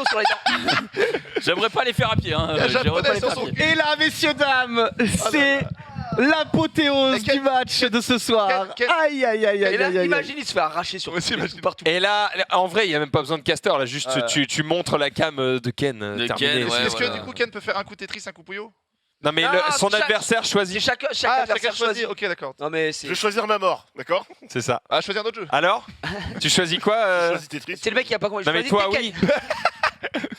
sur les dents. J'aimerais pas les faire à pied. Hein. Il y a J'aimerais pas japonais les sur faire à son pied. Et là, messieurs, dames, c'est l'apothéose du match de ce soir. Aïe, aïe, aïe, Et aïe, là, aïe, aïe. imagine, il se fait arracher sur partout. Et là, en vrai, il n'y a même pas besoin de caster. Là, juste tu montres la cam de Ken. De terminé. Ken, ouais. Est-ce voilà. que du coup Ken peut faire un coup Tetris, un coup Pouillot? Non, mais son adversaire choisit. Chaque Ah, adversaire chacun choisit. choisit. Ok, d'accord. Non mais c'est. Je vais choisir ma mort, d'accord? C'est ça. Ah, choisir un autre jeu. Alors tu choisis quoi Je choisis Tetris. C'est le mec qui a pas compris. Non, mais toi, oui.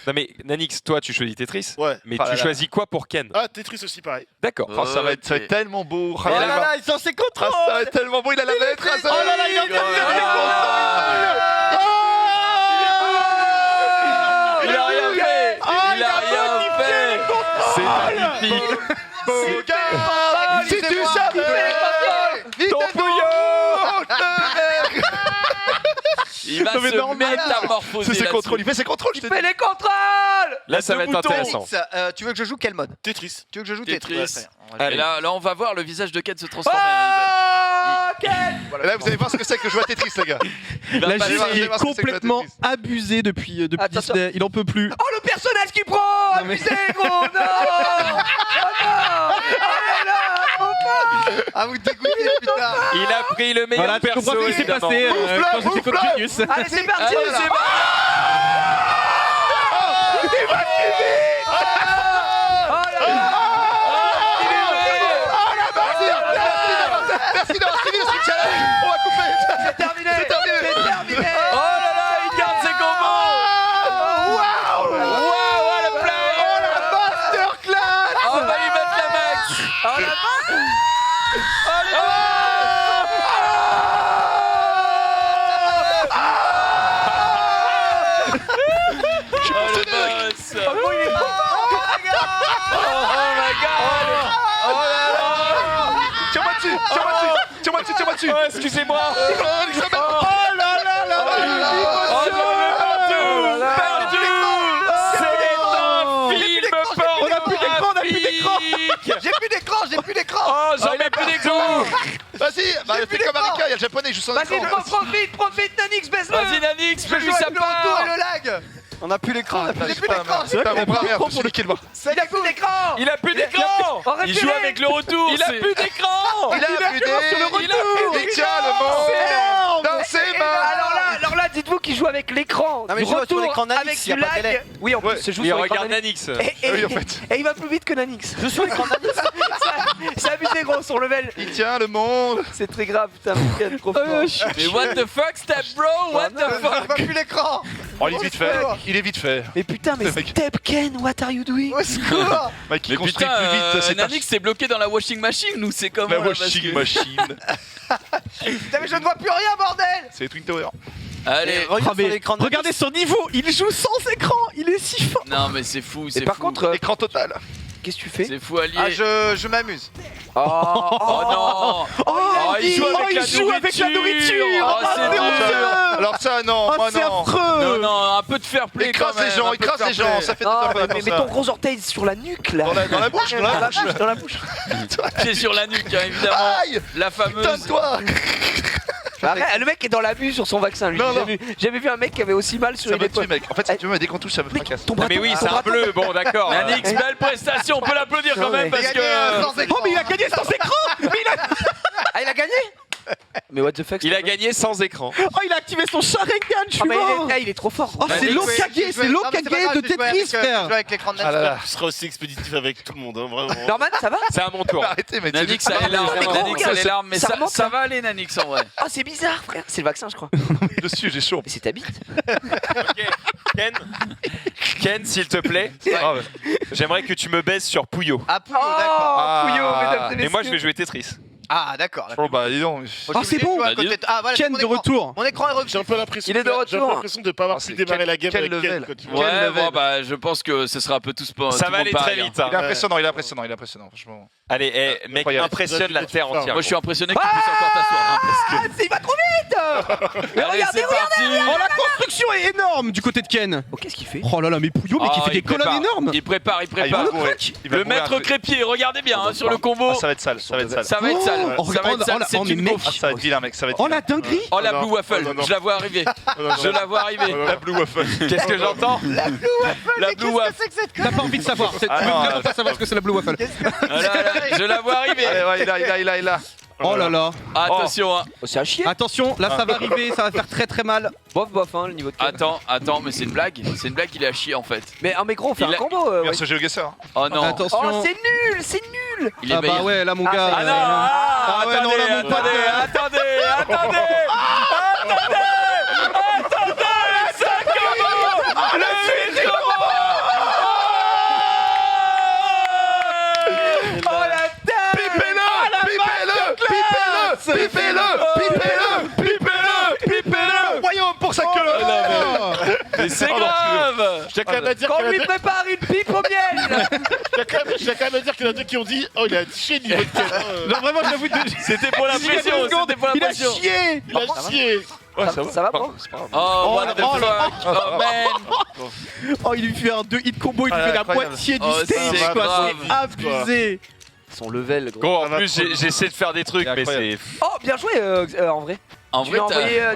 Non, mais Nanix, toi, tu choisis Tetris. Ouais. Mais Ah tu là là. choisis quoi pour Ken? Ah, Tetris aussi, pareil. D'accord. Oh, ça va être tellement beau. Oh là là, ils sont ses contrôles. Ça va être tellement beau, il a la lettre. Oh là là, il est en train de faire des Il a rien fait. Il a rien fait. C'est magnifique. Si tu savais Ton Pouillot. Il va Non, mais se normal. métamorphoser. C'est ses là-dessus. contrôles, il fait ses contrôles, je te Fais dis. les contrôles. Là, ça va être intéressant. Tu veux que je joue quel mode? Tetris. Tu veux que je joue Tetris. Tetris? Allez. Et là, on va voir le visage de Ken se transformer. Ok. Là, vous allez voir ce que c'est que jouer à Tetris, les gars. Il va La pas- Allez voir, J allez est voir ce que c'est que la complètement Tetris. abusé depuis Attention. Disney. Il en peut plus. Oh le personnage qui prend. Abusé gros. Non. Oh non. Allez là. Ah, vous dégoûtez, putain. Il a pris le meilleur Voilà, tu perso. comprends ce qui s'est évidemment. passé quand j'étais contre Genius. Allez c'est parti. Allez, c'est parti. Merci d'avoir suivi ce challenge. On va couper. C'est terminé. C'est terminé. C'est terminé. Oh là là, il garde ses combos. Waouh, la play. masterclass. On va lui mettre la max. Oh la Oh le boss. Oh my god. Tiens-moi dessus, tiens-moi dessus, tiens-moi dessus, tiens-moi dessus. Oh, excusez-moi. Oh, Elisabeth. Oh là là là. Oh là là. Oh non, le perdu. C'est un film On a plus d'écran, on a plus d'écran. J'ai plus d'écran, j'ai plus d'écran. Oh, j'en ai plus d'écran. Vas-y, bah, fais comme Arika, il y a le japonais, il joue son Vas-y, écran. profite, Nanix, baisse-le. Vas-y Nanix, Je fais-lui joue sa avec le retour et part. le lag. On a plus l'écran, j'ai plus Putain, d'écran. merde. Putain, mon bras, merde, je me suis niqué le bras. Il a plus d'écran. Il a plus d'écran. Il joue avec le retour. Il a c'est- plus d'écran. Il a plus d'écran. Il tient le monde dans ses mains. Alors là, dites-vous qu'il joue avec l'écran. Non, mais du je joue sur retour l'écran Nanix, avec y a du pas de délai. lag. Oui, en plus, Ouais. c'est joue Il sur l'écran regarde Nanix. Nanix. Oui, en fait. Et il va plus vite que Nanix. Je suis l'écran Nanix. C'est abusé gros son level. Il tient le monde. C'est très grave, putain, Ken, trop fort. Mais what the fuck, step bro? What the Je vois fuck? plus l'écran. Oh, il est vite fait. Il est vite fait. Mais putain, mais Ce mec. Step Ken, what are you doing? Au secours. Mec, il Mais construit putain, plus vite. C'est Nanix s'est bloqué dans la washing machine ou c'est comment la là, parce washing que- machine. Putain, mais je ne vois plus rien, bordel. C'est Twin Tower. Allez. Regarde Ah, mais sur l'écran Nanix. regardez son niveau. Il joue sans écran. Il est si fort. Non mais c'est fou, Et c'est par fou. contre, Écran total. qu'est-ce que tu fais? C'est fou allié. Ah, je m'amuse. Oh non. Oh, il joue avec il la joue avec la nourriture. Oh, Ah, c'est c'est dur. honteux. Alors ça, non, Oh, moi c'est non. Non, affreux. non, un peu de fair play Écrase quand même, les gens, un peu de écrase fair les gens, play. ça fait des Ah, heures mais ton gros orteil sur la nuque là. dans la bouche, dans la bouche. Dans la bouche. Pied sur la nuque, hein, évidemment. Aïe. La fameuse. Donne-toi. Arrête, le mec est dans l'abus sur son vaccin lui. Non, non. J'avais vu un mec qui avait aussi mal sur Ça une me tue, épaule. mec. En fait, si tu veux, dès qu'on touche, ça me fracasse. Ton Non, bras mais oui, ton c'est un bras- bleu. Bon, d'accord. Nanix, belle prestation, on peut l'applaudir quand même parce J'ai que. gagné sans écran. Oh, mais il a gagné sans écran. Ah, il a gagné? Mais what the fuck? Il a gagné sans écran. Oh, il a activé son Sharingan. Je Ah, suis mais mort. il est trop fort. Oh, c'est Je l'Okage, jouais- c'est l'Okage de Tetris, Je frère. joue avec l'écran Ah là Nanix. là. Je serai aussi expéditif avec tout le monde, hein, vraiment. Norman, ça va? C'est à mon tour. Arrêtez, mais Nanix a les larmes, mais gros, Nanix a regarde, les larmes, mais ça ça, remonte, ça là. va aller Nanix en vrai. Oh, c'est bizarre, frère. C'est le vaccin, je crois. dessus, j'ai chaud. Mais c'est ta bite. Ok. Ken, s'il te plaît. J'aimerais que tu me baises sur Pouillot. Ah, Pouillot, d'accord. Oh, Pouillot, mesdames et Mais moi, je messieurs. vais jouer Tetris. Ah, d'accord. Oh bah dis donc. Ah, c'est bon. Ah, voilà, Ken mon de écran. retour. Mon écran est revenu. J'ai un peu l'impression Il est de j'ai un retour. peu l'impression de ne pas avoir Ah, pu c'est démarrer quel- la game quel avec level. Ken. Quand tu vois. Ouais, level. bon, bah, je pense que ce sera un peu tout le Ça va aller très monde pareil, hein. vite. hein. Il est impressionnant, il est impressionnant, il est impressionnant, franchement. Allez, mec, Incroyable. impressionne la terre entière. Moi, je suis impressionné que tu puisses encore t'asseoir. Hein, parce que... Il va trop vite. Mais Allez, regardez, c'est parti. Oh, la construction est énorme du côté de Ken. Oh, qu'est-ce qu'il fait? Oh là là, mais Pouillot, mais qui Ah, fait des il prépare. colonnes énormes. Il prépare. Il va mourir. Il va Le mourir maître un peu. crépier, regardez bien hein, sur le combo. Ah, ça va être sale, ça va être sale. Ça va être sale. Oh, Ça va être sale. oh, C'est mais une mec. gaufre. Ah, ça va être vilain, mec, ça va être Oh, vilain. la dinguerie. Oh, la non. Blue Waffle. Non, non. Je la vois arriver. Je la vois arriver. La Blue Waffle. Qu'est-ce que j'entends? La Blue Waffle. C'est que cette T'as pas envie de savoir. Tu veux Ah, non, vraiment pas savoir ce que c'est la Blue Waffle. Ah, là, je la vois arriver. Allez, ouais, il est là. Oh là là. Attention. Hein. Oh, c'est à chier. Attention, là ça va arriver, ça va faire très très mal. Bof, bof, hein, le niveau de Ken. Attends, mais c'est une blague. C'est une blague, il est à chier en fait. Mais gros, on fait Il un a- combo. Ouais. Merci GeoGuessr. Oh non. Attention. Oh, c'est nul, c'est nul. Il est Ah bah meilleur. ouais, là mon Ah, gars. Ah non, Ah ouais, non, là, mon pote, attendez, ça commence. Le 8 Oh la Pipez-le Voyons pour sa queue. Mais c'est Pardon, grave. J'ai quand même à dire Qu'on qu'il y en a lui deux- prépare une pipe au miel. j'ai quand même à dire qu'il y en a deux qui ont dit oh il a chié le niveau de Ken. Non, vraiment, j'avoue. C'était pour la pression, c'était pour la Il a pression. chié. Il a chié. Ça va, bro? C'est pas grave. Oh, what the Oh, fuck. Oh man. Oh, il lui fait un 2 hit combo, il lui Ah, fait la incroyable. moitié du Oh, stage, c'est quoi. grave. C'est abusé. Son level, gros. Gros, Ça en va plus, trop. j'essaie de faire des trucs, C'est mais incroyable. c'est. Oh, bien joué, en vrai. En Tu vrai,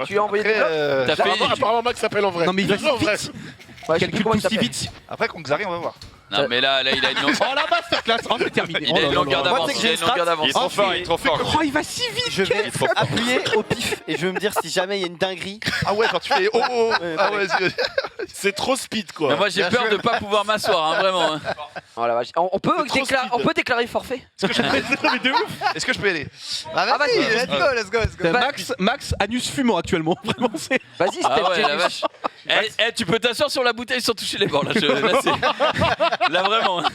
lui as envoyé des blocs. t'as fait. Apparemment Max s'appelle en vrai. Non, mais il va Bien joué en si vrai. vite. Ouais, je sais plus Calcule comment tout il si s'appelle. vite. Après, contre Xari, on va voir. Non, mais là, il a une longue. Oh la masterclass. Oh, c'est terminé. Il a une longueur d'avance. Moi, tu sais que Il a j'ai une une longueur strat. d'avance. Il est trop fort, il est trop fort. Oh, il va si vite. Je vais appuyer au pif et je vais me dire si jamais il y a une dinguerie. Ah ouais, quand tu fais oh. Ah ouais, C'est trop speed Mais quoi. moi, j'ai peur de pas pouvoir m'asseoir, hein, vraiment. hein. Oh la vache. On peut C'est trop speed. déclarer forfait. est-ce que je peux y aller? Ah vas-y, vas-y, let's go. Max, anus fumant actuellement. Vraiment, c'est. Vas-y, Ah c'était ouais, la vache. Tu peux t'asseoir sur la bouteille sans toucher les bords. Là, là vraiment. hein.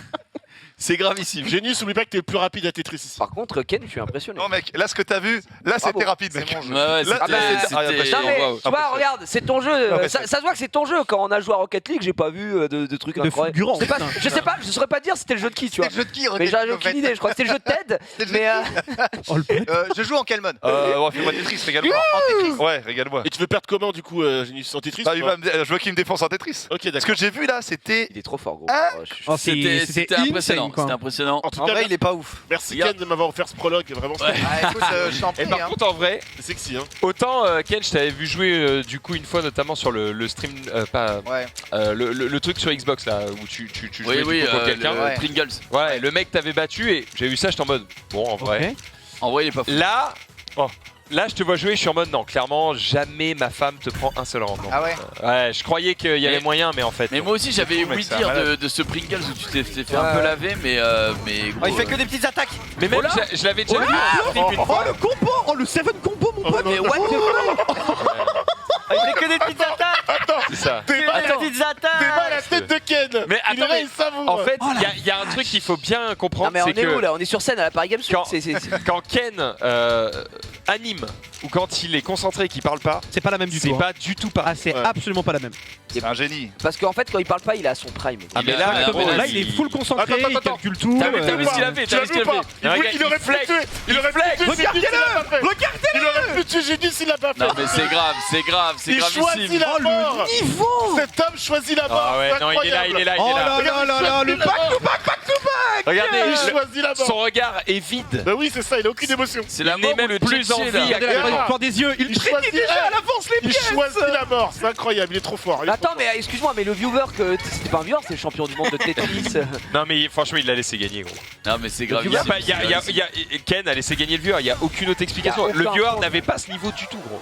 C'est gravissime. Génius, oublie pas que t'es le plus rapide à Tetris ici. Par contre, Ken, je suis impressionné. Non, mec, là, ce que t'as vu, là, c'était Bravo. rapide, mec. Ouais, ouais, Là, c'était. Non mais Waouh. tu vois, regarde, c'est ton jeu. Ça se voit que c'est ton jeu. Quand on a joué à Rocket League, j'ai pas vu de trucs De incroyables. fulgurants, Je sais pas, je saurais pas dire c'était le jeu de qui, tu vois. C'est le jeu de qui Mais j'ai aucune idée. Je crois que c'était le jeu de Ted. C'est le jeu Mais Oh le pote. Je joue en quel mode Ouais, fais-moi Tetris, régale-moi. Ouais, régale-moi. Et tu veux perdre comment du coup Génius en Tetris Bah, ou il pas va je veux qu'il me défonce en Tetris. Ok Ce d'accord. que j'ai vu là, c'était. il est trop fort, gros. Ah. Oh, je- Oh, C'était impressionnant. insane, quoi. C'était impressionnant. En tout En cas, vrai, il est pas ouf. merci Regarde. Ken de m'avoir offert ce prologue, vraiment Ouais. Ah écoute, je t'en Et prie. par hein. contre, en vrai, c'est sexy hein. autant Ken, je t'avais vu jouer du coup une fois, notamment sur le stream, pas Ouais. le truc sur Xbox là où tu jouais Oui, du coup, contre quelqu'un. le Ouais. Pringles. Ouais, le mec t'avait battu et j'ai vu ça, j'étais en mode bon, en vrai. Ok. En vrai, il est pas fou. Là, je te vois jouer, je suis en mode non, clairement, jamais ma femme te prend un seul round. Non. Ah ouais. Ouais, je croyais qu'il y avait Mais- moyen, mais en fait. Mais non. moi aussi, j'avais fou, mec, ouï c'est un dire malade. de ce Pringles où tu t'es fait un peu laver, mais gros, Oh, il fait que des petites attaques. Mais même, Oh là je l'avais déjà vu en stream une Oh fois. le combo. Oh le 7 combo, mon pote. Mais what the fuck? Il fait que des petites attaques. C'est ça. Que des petites attaques. T'es mal à la tête de Ken. Mais Il est attends, là, mais il savoure. en fait, il y a un truc qu'il faut bien Non comprendre, mais on c'est est où que là? On est sur scène à la Paris Games Week. Quand- C'est- quand Ken anime ou quand il est concentré et qu'il parle pas, C'est pas la même du c'est tout. hein. pas du tout pareil. Ah, c'est Ouais. absolument pas la même. C'est un génie. Parce qu'en fait, quand il parle pas, il est à son prime. Ah, mais là, Exactement. gros, Là, il est full concentré, Attends, il attends. calcule tout. T'as vu ce qu'il a fait? Tu l'as vu ou pas Il aurait pu flex. tuer. Il aurait pu tuer. Regardez-le. Il aurait pu tuer Génius s'il l'a pas fait. Non, mais c'est grave, c'est Il choisit gravissime. la mort. Niveau. Cet homme choisit la mort. Ah ouais, c'est non, il est là, incroyable. il est là, il Oh est là. là là là là, le back to back. Regardez, Il choisit la son mort. regard est vide. Bah oui, c'est ça, il a aucune émotion. C'est la Il mort n'est même ou le plus Tchétché, en vie. là. Regardez la Regarde. trajectoire des yeux. Il Il traite choisit- déjà à l'avance les Il pièces. choisit la mort, c'est incroyable, il est trop fort. il est Attends, trop mais excuse-moi, mais le viewer, c'était pas un viewer, c'est le champion du monde de Tetris. Non, mais franchement, il l'a laissé gagner, gros. Non, mais c'est Il y a gravissime. pas- il y a- Ken a laissé gagner le viewer, il n'y a aucune autre explication. Il y a Le aucun viewer fond. n'avait pas ce niveau du tout, gros.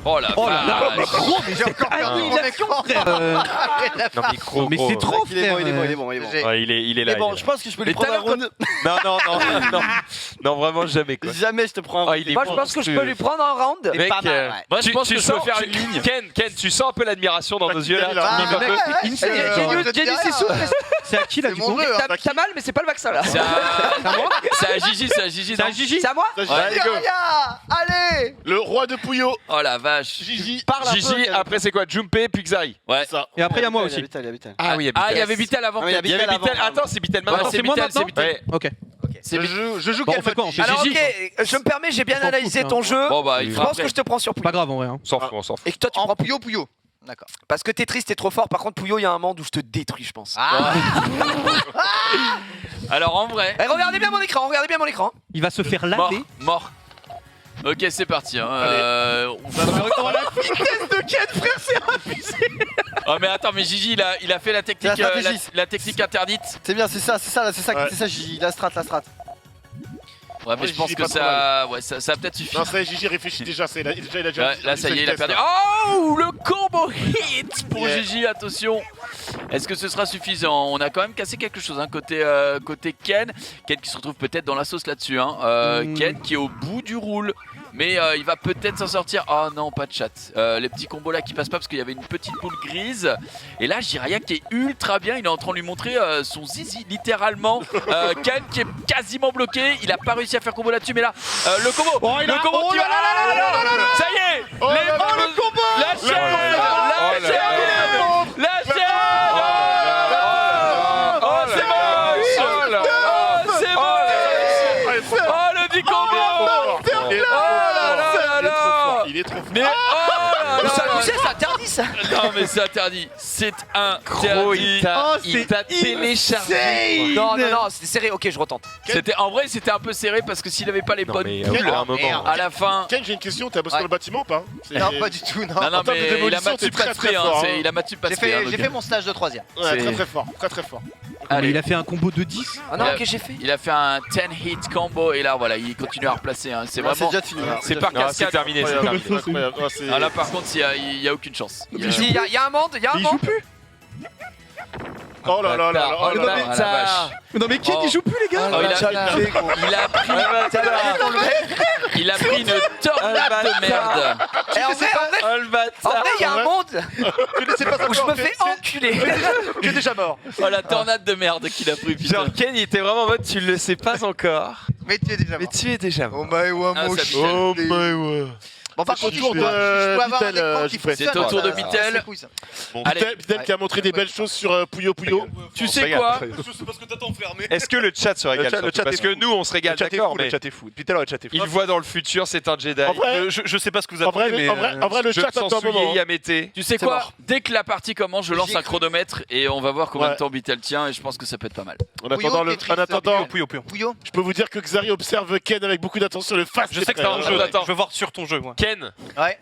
Oh la Oh là là, mais vache. gros, mais J'ai encore perdu mon écran. Non, mais gros, mais gros. c'est trop, Il est bon, frère. il est bon, il est bon, il est bon. Ouais, il est là. Mais il bon, est je là. pense que je peux lui Mais prendre un tout à l'heure, round. Non, vraiment jamais, quoi. Jamais je te prends un Ah, round. il est Moi, je pense que je peux lui prendre un round. Et Mec, pas mal, ouais. Moi, je pense que je peux sens- faire une ligne. Ken, tu sens un peu l'admiration dans nos yeux là. Ah, tu kiffes un peu. Insane. Jenny, c'est sous. C'est à qui là C'est du mon coup? jeu. hein. T'as mal, mais c'est pas le vaccin là. C'est à Gigi, c'est à Gigi. C'est non à Gigi. C'est à moi? Ouais. Allez, allez. Le roi de Pouillot, Oh la vache. Gigi. Parle un peu. Gigi, après c'est quoi? Junpei, puis Xari. Ouais. Ça. Et après, il y a moi aussi. Vital, il y a Vital. Ah oui, Ah, il y avait Vitel avant. Ah, mais il y a Il y avait Vitel Vitel. avant. Attends, c'est Vitel Ouais, maintenant. c'est c'est moi Vitel, c'est maintenant Vitel. Ouais. Ok. Je joue Bon, quel on fait quoi, on mode fait Alors, Gigi. ok, je me permets, j'ai bien On s'en analysé fout, ton hein. jeu. Bon bah il Je fera pense que après. je te prends sur Pas Pouillot. grave en vrai. Hein. On s'en fout, on s'en fout. Et que toi, tu En prends Pouillot. Pouillot. D'accord. Parce que Tetris, t'es trop fort. Par contre, Pouillot, il y a un monde où je te détruis, je pense. Alors en vrai, Eh, regardez bien mon écran, regardez bien mon écran. Il va se faire mort, laver. mort. Ok, c'est parti. Hein. On va. Oh la vitesse de Ken, frère, c'est abusé. Oh mais attends, mais Gigi il a fait la technique, C'est la stratégie. la technique interdite. C'est bien, c'est ça, Gigi, la strat. Ouais, mais Ouais, je pense Gigi que pas trop mal. ça va peut-être suffire. Non, ça y est, Gigi réfléchit déjà. Il a déjà Là, ça y est, il a perdu. vitesse, là. Oh, le combo hit pour Yeah. Gigi, attention. Est-ce que ce sera suffisant? On a quand même cassé quelque chose, hein, côté Ken. Ken qui se retrouve peut-être dans la sauce là-dessus. Hein. Ken qui est au bout du roule. Mais il va peut-être s'en sortir. Oh non, pas de chat. Les petits combos là qui passent pas parce qu'il y avait une petite boule grise. Et là, Jiraya qui est ultra bien. Il est en train de lui montrer son zizi, littéralement. Ken qui est quasiment bloqué. Il a pas réussi à faire combo là-dessus. Mais là, le combo. Le combo qui va. Ça y est. Le combo. La chaîne. La chaîne. Oh, c'est moche. Oh, c'est moche. Oh, le dit combo. Il est trop fort. Mais oh là Ça là. abusé, c'est interdit ça. Non mais c'est interdit. C'est interdit. Oh, Il t'a téléchargé. Non, c'était serré. Ok, je retente. C'était en vrai c'était un peu serré parce que s'il avait pas les bonnes bulles à un moment. à la fin. Ken, j'ai une question. T'as bossé Ouais. dans le bâtiment ou pas? Non, pas du tout, non. Non non en termes de mais il a démolition, Mathieu c'est très, Passery, très hein, fort, c'est- hein. il a Mathieu J'ai Passery. hein, fait donc, mon stage de 3ème. Ouais, C'est- très très fort. Très très fort. allez. Il a fait un combo de 10. Ah non, Il a- ok, j'ai fait. Il a fait un 10 hit combo et là voilà il continue à replacer. Hein. C'est C'est vraiment. déjà fini. C'est par Non, c'est cascade. terminé, c'est Incroyable, terminé. incroyable. Ouais, c'est- Ah là par contre il y a aucune chance. Il y a- Il y a un monde, il y a un Il joue monde. plus. Oh là là là là. Oh Oh le là là. bâtard. Ah, la vache. Non mais Ken, Oh. il joue plus les gars. Oh, il a pris une tornade de merde. Eh, en vrai, il y a un monde Tu ne sais pas où je me fais enculer. Tu es déjà mort. Oh la tornade de merde qu'il a pris putain. Genre Ken il était vraiment en mode tu le sais pas encore. Mais tu es déjà mort. tu es déjà mort. Oh my wa Ah, ça moche. pique. Oh my god. Bon, par C'est contre, au tour je dois avoir un Vitel, écran qui s'il vous plaît. fonctionne. C'est au tour de Ça, Vitel. c'est couille, ça. Allez. Vitel qui a montré des belles choses sur Pouillot Pouillot. Tu sais quoi? Est-ce que le chat se régale Le chat surtout est Parce que fou. nous on se régale, Le chat est d'accord, fou, mais le chat est fou. Depuis tout à l'heure, le chat est fou. il voit dans le futur, c'est un Jedi. En vrai, Je sais pas ce que vous en vrai, attendez, mais en vrai, le je chat me sens attend un moment. souillé Yamete. Tu sais C'est quoi? mort. Dès que la partie commence, je lance J'y ai un cru. chronomètre et on va voir combien de Ouais. temps Bitel tient et je pense que ça peut être pas mal. En attendant, Tetris, en attendant, Pouillot. je peux vous dire que Xari observe Ken avec beaucoup d'attention. Le face. Je sais que t'as un jeu, attends. Je veux voir sur ton jeu, moi. Ken, Ouais.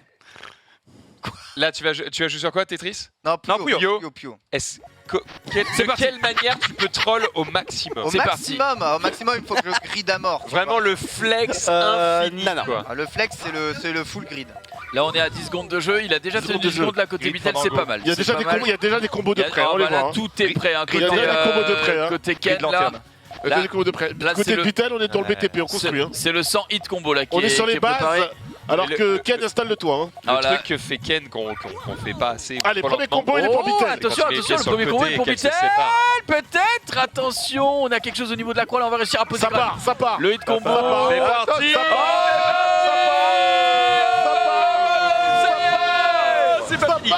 là tu vas jouer sur quoi, Tetris? Non, Pouillot. Pouillot. Est-ce que de quelle manière tu peux troll au maximum? Au C'est parti. maximum, il faut que je grid à mort. tu Vraiment vois. le flex infini, non. quoi. Ah, le flex, c'est le full grid. Là on est à 10 secondes de jeu, il a déjà 10 tenu secondes de 10 jeu. secondes là côté Bitel, c'est pas mal. Il y a C'est déjà pas des mal. combos. Il y a déjà des combos de Il y a- près. oh, On les bah là, voit. tout est prêt. Hein. Il y a Côté, déjà des combos de près, hein. côté Et Ken de là. lanterne. Il y a des combos de près. Là, Côté c'est le- Vitel, on est dans le BTP. On construit. hein. C'est le 100 hit combo là qui On est sur qui les est préparé. bases. Alors que Ken installe le toit. hein. Le Voilà. truc que fait Ken qu'on fait pas assez. Allez, trop premier lentement. combo, il est pour Oh, Vitel. attention, Quand il attention, était le sur premier le combo côté est et pour qu'elle se Bitel. sépare. Peut-être, attention, on a quelque chose au niveau de la croix, là on va réussir à poser Ça quand même. part, ça part. Le hit combo. C'est Attends, parti. ça part. C'est pas fini.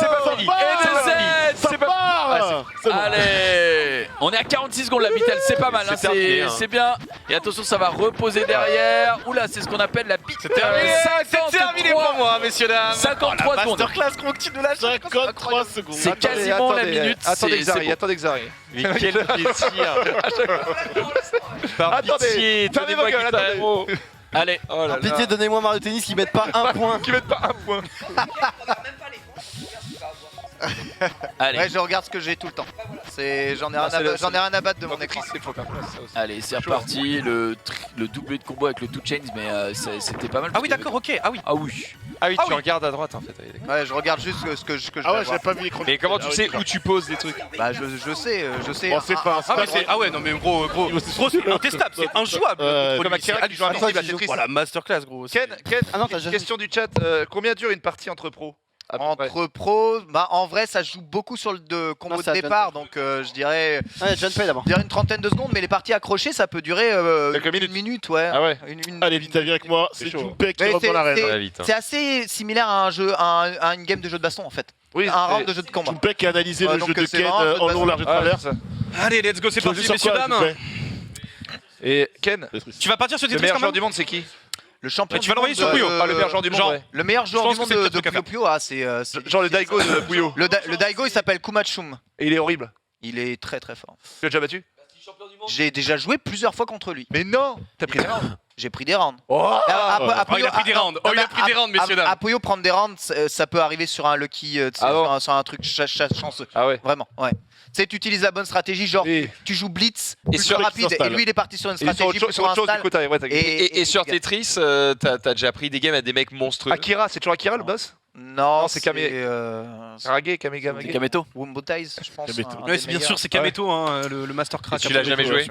C'est pas fini. Et de 7. Ça part. C'est bon. Allez, on est à 46 secondes la Vitel, c'est pas mal, hein, C'est terminé, hein. c'est bien. Et attention, ça va reposer derrière. Oula, c'est ce qu'on appelle la bite. C'est terminé pour moi, messieurs dames. 53 secondes. Masterclass qu'on tu nous lâches. 53 secondes. C'est quasiment la minute. Attendez c'est Xari, bon. attendez Xari. Mais quel plaisir. Par Attendez, pitié, fermez vos donnez-moi gueules, Guitar attendez. Hero. Allez, Oh là Par là. pitié, donnez-moi Mario Tennis qui mettent pas un point. Qui mettent pas un point. allez, Ouais, je regarde ce que j'ai tout le temps. J'en ai rien à battre de mon écran. C'est faut faire place, ça aussi. allez, c'est reparti. Le doublé de combo avec le two chains, mais c'était pas mal. Ah oui, d'accord, ok. Ah oui. Ah oui. Ah oui, tu regardes à droite en fait. Ah oui, d'accord. Ouais, je regarde juste ce que je Ah ouais, vais j'avais voir. pas vu l'écran. Mais comment tu Ah ouais, sais d'accord. où tu poses des trucs? Bah, je sais. Bon, c'est pas. Ah ouais, non mais gros, c'est intestable, c'est injouable. Comme Akira qui joue invincible à Tetris. Voilà, masterclass gros. Ken, Ah non, t'as jamais question du chat. Combien dure une partie entre pros? À peu près. Entre pros, bah en vrai ça joue beaucoup sur le combo Non, de c'est à départ, donc je dirais Ouais, John Pay d'abord. une trentaine de secondes, mais les parties accrochées ça peut durer Quelques minutes. une minute, ouais. Ah ouais. Allez, vite, viens avec moi. C'est chaud. Junpei qui Mais rentre dans l'arène. Ça va vite, hein. C'est assez similaire à un jeu, à une game de jeu de baston en fait. Oui, Un round de jeu de combat. Junpei qui a analysé Ouais, le donc jeu de c'est Ken vraiment un jeu de en long, baston. large et Ah, travers. c'est ça. Allez, let's go, c'est Tu as vu parti, sur messieurs, quoi, dames. Junpei Et Ken, Tu vas partir sur le Tetris meilleur quand joueur même du monde, c'est qui? Le champion Tu vas l'envoyer sur Puyo. Pas le meilleur joueur du monde, genre, ouais. Le meilleur joueur Je du pense monde que c'est de peut-être le Puyo Puyo, ah, c'est Genre le Daigo de Puyo. Le Daigo, il s'appelle Kumachum. Et il est horrible. Il est très très fort. Tu l'as déjà battu? J'ai déjà joué plusieurs fois contre lui. Mais non, t'as pris des rounds. J'ai pris des rounds. Oh, Oh, il a pris des rounds. Oh, il a pris des rounds, messieurs dames. À Puyo, prendre des rounds, ça peut arriver sur un lucky, tu sais, Ah bon sur un truc chanceux. Ah ouais. Vraiment, ouais. Tu sais, tu utilises la bonne stratégie, genre Et, tu joues blitz, Et plus sur- rapide, et lui il est parti sur une ils sont stratégie sur plus autre chose du install. coup, ouais, t'as Et sur Tetris, t'as déjà pris des games à des mecs monstrueux. Akira, c'est toujours Akira le boss? Non, Non, c'est Kame. c'est Kamega. Kameto. Wombotize, je pense. Kameto. un Ouais, des c'est bien meilleurs. sûr, c'est Kameto, hein, le master crack. Tu l'as jamais joué?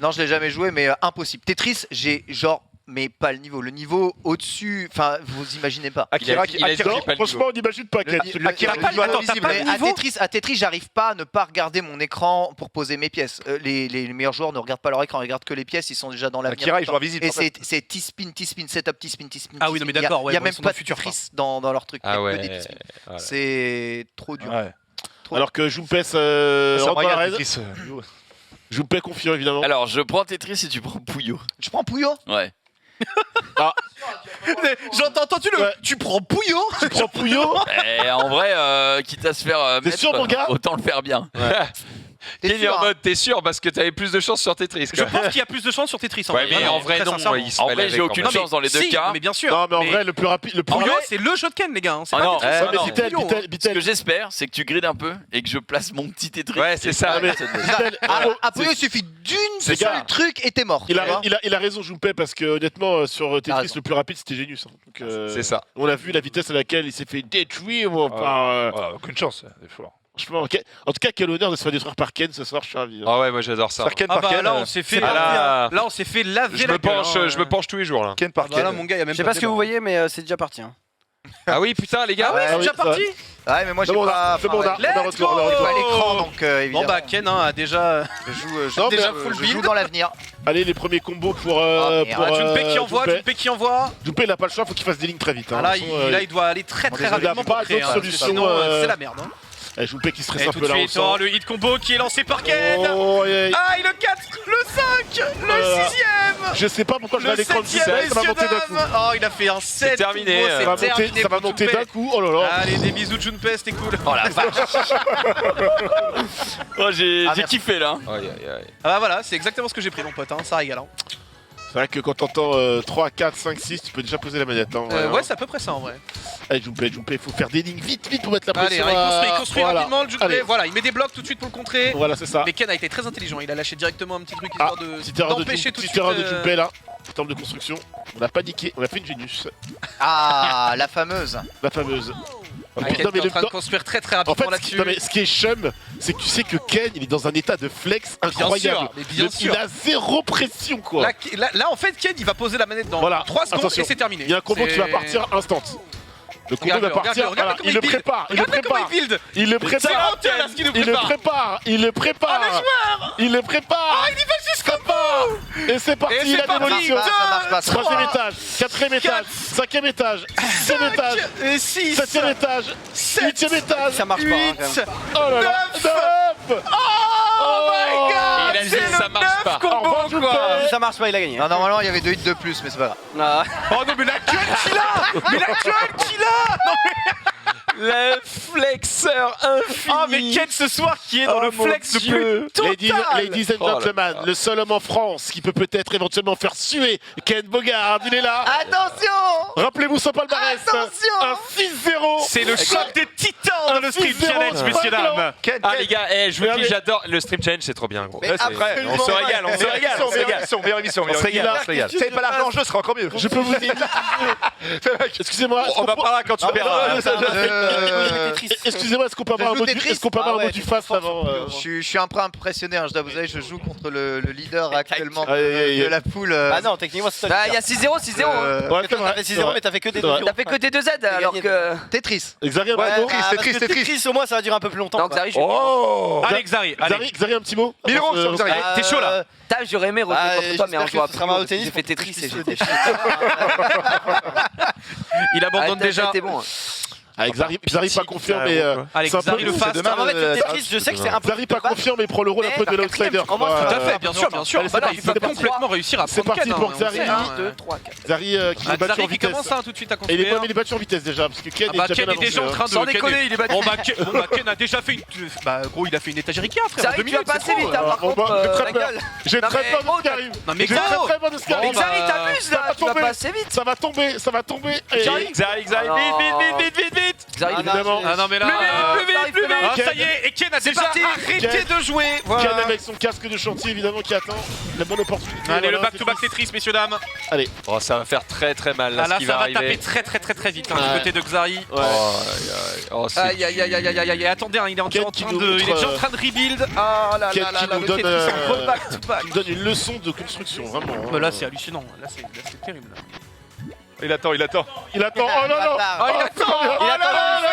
Non, je l'ai jamais joué, mais impossible. Tetris, j'ai genre, mais pas le niveau. Le niveau au-dessus, enfin, vous imaginez pas. Akira, Il a Akira, dit pas le Franchement, on n'imagine pas Ken. Akira, Le niveau attends, invisible. t'as pas le Mais niveau à Tetris, j'arrive pas à ne pas regarder mon écran pour poser mes pièces. Les meilleurs joueurs ne regardent pas leur écran, ils regardent que les pièces, ils sont déjà dans l'avenir. Akira, il joue invisible. Et c'est T-spin, setup, T-spin, T-spin. Ah oui, non, mais T-spin. d'accord, ouais, Il y a bon, même ils sont pas dans de le futur, Tetris dans leur truc. Il y a Ah que ouais. des T-spin. Voilà. C'est trop dur. Ouais. Alors que Jumpé Ça rentre dans la regarde raid. Tetris. Jumpé confiant évidemment. Alors, je prends Tetris et tu prends Puyo. Je prends Puyo. Ouais. J'entends entendu le. Ouais. Tu prends Puyo. Tu prends Puyo. Et en vrai, quitte à se faire T'es mettre, sûr, mon gars autant le faire bien. T'es Ken est sûr, en hein mode, t'es sûr parce que t'avais plus de chance sur Tetris. Je Quoi. pense qu'il y a plus de chance sur Tetris. Ouais, mais en vrai, très non. sincèrement. Il se En mêle vrai, avec, j'ai aucune en vrai. chance dans les deux Si, cas. mais bien sûr. Non, mais en vrai, le plus rapide, le plus Puyo, rapide. c'est le jeu de Ken, les gars. hein, c'est Ah pas non, Tetris. eh, Ouais, mais non. Bitel, Puyo, hein. Bitel, Ce Bitel. que j'espère, c'est que tu grides un peu et que je place mon petit Tetris. Ouais, c'est ça. Ah, mais- Bitel, À Puyo, il suffit d'une C'est seule ça. truc et t'es mort. Il tu vois. a raison, Jumpé, parce que honnêtement, sur Tetris, raison. le plus rapide c'était Genius. Hein. Donc, C'est ça. On a vu la vitesse à laquelle il s'est fait détruire par. Voilà, aucune chance, c'est fort. Franchement, en tout cas, quel honneur de se faire détruire par Ken ce soir, je suis ravi. Ah ouais, moi j'adore ça. Faire Ken Ah par bah Ken. là, on s'est fait. Ah là. Là, on s'est fait laver Je la me gueule, penche, hein. je me penche tous les jours là. Ken par Bah là, Ken. mon gars, il y a même Je sais pas pas ce que vous voyez, mais c'est déjà parti. hein. Ah oui, putain, les gars. Ah ouais, c'est oui, déjà ça va. parti. Ouais, mais moi j'ai C'est bon, pas. c'est bon, on a Let's retour, on a go. J'ai retour. pas l'écran, donc Bon évidemment. bah Ken a déjà. Je joue, Non, déjà mais, full je build. joue dans l'avenir. Allez, les premiers combos pour. merde. Jumpé qui envoie, Jumpé. Jumpé qui envoie. Jumpé, il n'a pas le choix, faut qu'il fasse des lignes très vite. hein. Ah là, De toute façon, là, il doit aller très très désolé, il a rapidement pour pas créer. d'autre hein, solution, Sinon, c'est la merde. hein. Jumpé qui stresse Et un tout peu de là, on suite, oh, sent. le hit combo qui est lancé par Ken. Oh, et- Ah, le 4, le 5, le Voilà. 6ème. Je sais pas pourquoi je vais à Le l'écran de 7ème, Jumpé, ça va messieurs monter d'un coup. dames. Oh, il a fait un 7. terminé, tout beau, ça Ça va c'est monter, terminé ça va pour monter Jumpé. d'un coup, oh là là. Allez, des bisous Junpei, c'était cool. Oh la vache. Oh, j'ai merci. kiffé là. Aïe, aïe, aïe. Ah bah voilà, c'est exactement ce que j'ai pris mon pote, hein, ça régale. Hein. C'est vrai que quand t'entends 3, 4, 5, 6, tu peux déjà poser la manette. Hein, Ouais, c'est à peu près ça en vrai. Allez, Jumpé, il faut faire des lignes vite pour mettre la Allez, pression. il construit Voilà. rapidement le Junpei. Allez. Voilà, il met des blocs tout de suite pour le contrer. Voilà, c'est ça. Mais Ken a été très intelligent, il a lâché directement un petit truc Ah, histoire de petite erreur de d'empêcher tout de petite suite. erreur de Jumpé là. En termes de construction, on a paniqué, on a fait une Genius, Ah, la fameuse. la fameuse. Ah, Et puis, Ken non, qui est mais en train de construire très très en rapidement fait, là-dessus. non, mais ce qui est chum, c'est que tu sais que Ken, il est dans un état de flex incroyable. mais bien sûr. Il a zéro pression quoi. Là, en fait, Ken il va poser la manette dans Voilà, 3 secondes attention. et c'est terminé. Il y a un combo qui va C'est- partir instant. Le combo va Regarde-le, partir, regarde-le, voilà, comment il le build. prépare, il le Regarde comment prépare, il build. il le C'est prépare, honteux là ce qu'il nous il le prépare. prépare, il le prépare, Ah, le joueur. il le prépare, Ah, il y va jusqu'au bout. et c'est parti, Et c'est il a parti. démolition. Ça marche pas. Ça marche pas. Troisième étage, quatrième étage, cinquième étage, sixième étage, 6, septième étage, 7, huitième étage. Ça marche pas. hein, quand 8. même. Oh là là, 9. Oh my god. Il a dit, C'est ça le marche 9 pas. Au revoir, combo Jumpé. quoi. Si ça marche pas, il a gagné. Non, normalement, il y avait 2 hits de plus, mais c'est pas grave. Ah. Oh non mais la gueule qu'il a. Mais la gueule qu'il a. Le flexeur infini. Oh mais Ken ce soir qui est dans le flex le plus Ladies and Oh là gentlemen, le seul homme en France qui peut peut-être éventuellement faire suer Ken Bogard, il est là. Attention. Rappelez-vous son palmarès. Attention. Un 6-0. C'est le choc des titans dans le Stream 6-0. Challenge, messieurs dames. Ken, Ah les gars, je vous Regardez. dis, j'adore le stream challenge, c'est trop bien gros. Mais Ouais, c'est vrai. absolument On se pas. régale, on se régale, on se régale. meilleure émission. On se régale. Si t'avais pas l'argent en jeu, ce serait encore mieux. Je peux vous dire. Excusez-moi. On en parlera quand tu verras. Excusez-moi, est-ce qu'on peut avoir un joue mot du, Tetris. est-ce qu'on peut avoir Ah un mot ouais, du tu face fort avant Je suis un peu impressionné, hein, je dois vous avouer, je joue contre le leader actuellement Aïe, aïe, aïe. de la poule. Ah non, techniquement, c'est toi. Bah, il y a 6-0, 6-0. hein. Ouais, c'est T'as vrai. fait c'est 6-0, vrai. mais t'as fait que des C'est vrai. deux. T'as fait que tes 2 Z alors gagné. que. Tetris. Xari, un Ouais, petit mot ah, parce Tetris, que Tetris. Tetris, au moins, ça va durer un peu plus longtemps. Non, quoi. Xari, je suis. Oh Allez Xari, allez. Xari, un petit mot. 1000 euros sur Xari. T'es chaud là. Putain, j'aurais aimé rejouer Ah, contre toi, mais en j'espère jouant que tu seras mal au à tennis j'ai pour fait que Tetris tu et puisses j'étais le Il abandonne déjà. T'es bon. hein. Avec Xari pas confiant, mais. Allez, c'est un peu Xari le lourd, fast. c'est dommage, En fait, le Tetris, je sais que c'est un peu. Xari pas confiant, mais prend le rôle un peu de l'outsider. Au moins, Tout à fait, bien sûr. Allez, Bah là, c'est il peut parti. complètement réussir à C'est prendre parti Ken, pour hein, Xari. on sait, hein. 1, 2, 3, 4. Xari qui est battu Xari en qui vitesse. commence tout de suite à Et construire. il est battu en vitesse déjà, parce que Ken Ah bah est déjà Ken est bien déjà en avancé. train de... Sans Ken déconner, est- il est battu. Bon bah Ken a déjà fait une... Bah gros, il a fait une étagère Ikea, frère. en Xari, 2 tu vas minutes, c'est passer trop, vite, hein, par Bon, contre. bah, j'ai très la peur. gueule. J'ai Non, très mais peur oh, de ce qui arrive. Non mais J'ai gros, très peur de ce qui Mais arrive. Xari, bah, t'abuses ça va là, tu vas tomber. pas assez vite. Ça va tomber, ça va tomber. Et Xari, Alors- vite. Xari, évidemment. Ah non mais là... Plus vite, plus vite. Ah, ça y est, et Ken a déjà parti. arrêté Ken. de jouer. Ken Voilà. avec son casque de chantier évidemment qui attend la bonne opportunité. Allez, le Voilà, back-to-back Tetris, messieurs, dames. Oh, ça va faire très mal là, Ah ce là, qui ça va va taper arriver. très vite hein, Ouais. du côté de Xari. Oh, c'est Aïe aïe aïe aïe aïe aïe aïe, attendez, hein, il est en Ken train qui de, nous il est déjà en montre, train de rebuild. Ah là Ken là là qui là, nous le donne, Tetris en back to back. qui nous donne une leçon de construction vraiment. hein. Bah là c'est hallucinant, là c'est terrible. Là. Il attend. Il attend. Oh non non. Bâtard. Oh, il attend. Il attend.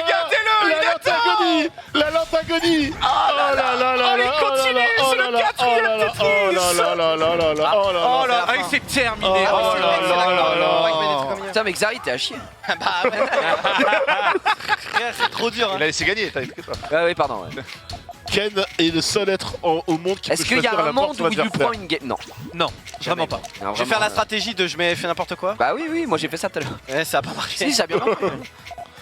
Regardez-le, il attend. La lente agonie. Oh là là là. il continue, c'est le quatrième Tetris. Oh là là là là là. Oh là Oh là. là, ah, c'est terminé. Oh Oh là là là là là là. Putain, mais Xari, t'es à chier. Bah ouais. Frère, c'est trop dur. Hein. Il a laissé gagner, t'inquiète pas. Ah oui, pardon. ouais. Ken est le seul être au monde qui peut Est-ce qu'il y choisir a la un porte monde sur où il lui l'adversaire. prend une game? Non. Non, vraiment pas. Non, Je vais faire la stratégie de je mets fait n'importe quoi. Bah oui, moi j'ai fait ça tout à l'heure. Ouais, ça a pas marché. Si, ça a bien marché.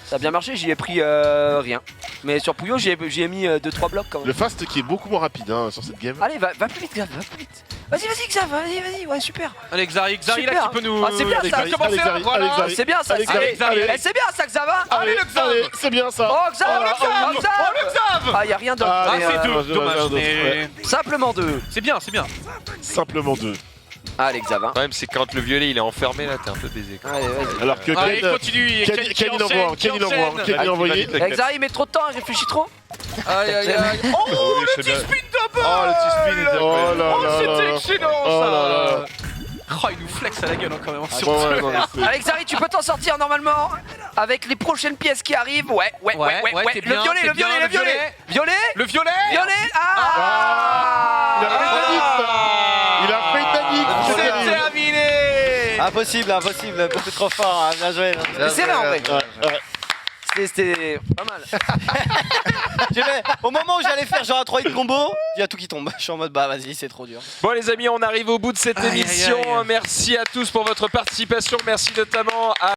Ça a bien marché, j'y ai pris rien. Mais sur Pouillot, j'y ai mis 2-3 blocs quand même. Le fast qui est beaucoup moins rapide hein, sur cette game. Allez, va plus vite, Xav, va plus vite. Vas-y, Xav, vas-y, ouais, super. Allez, Xari là Super. qui peut nous... Ah, c'est bien, Allez, ça. Xari, commencer, allez, Xari, voilà. allez, Xari. C'est bien ça, Allez, allez, Xari, allez. c'est bien ça, Xav, hein. Allez, le Xav. allez, c'est bien ça. Oh, Xav, Oh, oh, Xav. Ah, y a rien d'autre. Ah mais, c'est deux. deux, dommage, mais... Simplement 2. C'est bien. Simplement 2. Allez, Xav, hein. Le problème, c'est quand le violet il est enfermé là, t'es un peu baisé. Quoi. Allez, vas-y. Alors que Allez, Ken, continue. Ken il envoie, Ken il envoie, Ken il envoyé. Xav, il met trop de temps, il réfléchit trop. Aïe aïe aïe. Oh, le petit spin double. Oh, le petit spin est Oh là là C'était là. excellent Oh là ça. là. Oh, il nous flex à la gueule hein, quand même. Ah, bon, ouais, non, mais c'est- Allez, Xari, tu peux t'en sortir normalement avec les prochaines pièces qui arrivent. Ouais. t'es bien, Le t'es bien, violet. le violet. Le violet. Ah. Il a fait une panique. C'est terminé. Impossible, beaucoup trop fort. Hein. Bien joué. là. C'est vrai en vrai. Ouais. C'était pas mal. Au moment où j'allais faire genre un 3 hit combo, il y a tout qui tombe. Je suis en mode bah vas-y, c'est trop dur. Bon les amis, on arrive au bout de cette Aïe, aïe, émission. aïe. Merci à tous pour votre participation. Merci notamment à